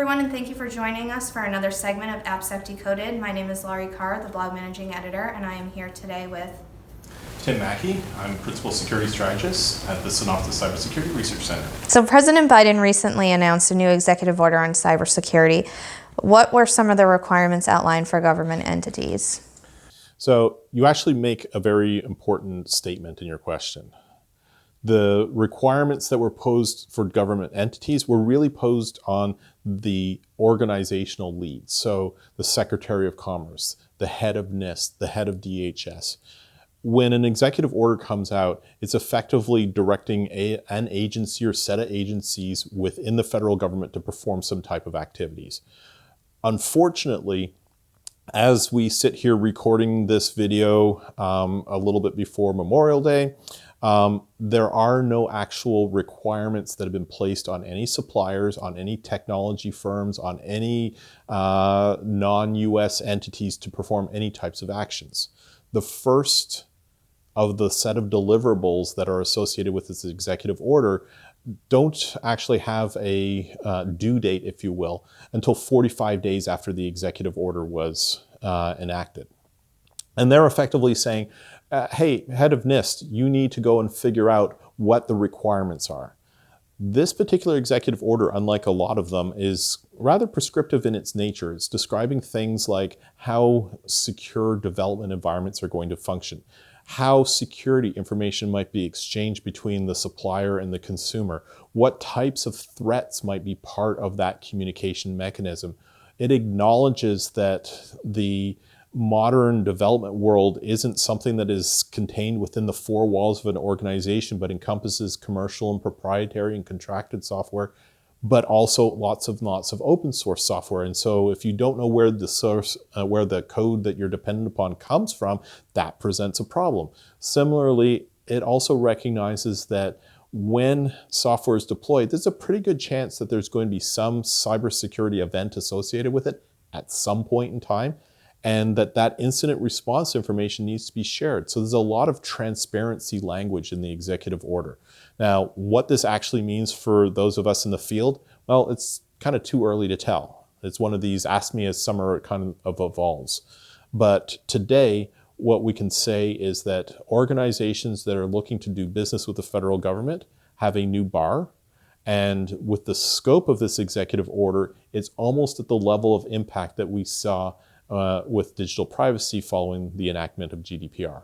everyone, and thank you for joining us for another segment of AppSec Decoded. My name is Laurie Carr, the blog managing editor, and I am here today with Tim Mackey. I'm Principal Security Strategist at the Synopsys Cybersecurity Research Center. So President Biden recently announced a new executive order on cybersecurity. What were some of the requirements outlined for government entities? So you actually make a very important statement in your question. The requirements that were posed for government entities were really posed on the organizational leads. So the Secretary of Commerce, the head of NIST, the head of DHS. When an executive order comes out, it's effectively directing an agency or set of agencies within the federal government to perform some type of activities. Unfortunately, as we sit here recording this video a little bit before Memorial Day, there are no actual requirements that have been placed on any suppliers, on any technology firms, on any non-US entities to perform any types of actions. The first of the set of deliverables that are associated with this executive order don't actually have a due date, if you will, until 45 days after the executive order was enacted. And they're effectively saying, hey, head of NIST, you need to go and figure out what the requirements are. This particular executive order, unlike a lot of them, is rather prescriptive in its nature. It's describing things like how secure development environments are going to function, how security information might be exchanged between the supplier and the consumer, what types of threats might be part of that communication mechanism. It acknowledges that the modern development world isn't something that is contained within the four walls of an organization, but encompasses commercial and proprietary and contracted software, but also lots of open source software. And so if you don't know where the source, where the code that you're dependent upon comes from, that presents a problem. Similarly, it also recognizes that when software is deployed, there's a pretty good chance that there's going to be some cybersecurity event associated with it at some point in time, and that incident response information needs to be shared. So there's a lot of transparency language in the executive order. Now, what this actually means for those of us in the field, well, it's kind of too early to tell. It's one of these ask me as summer kind of evolves. But today, what we can say is that organizations that are looking to do business with the federal government have a new bar. And with the scope of this executive order, it's almost at the level of impact that we saw with digital privacy following the enactment of GDPR.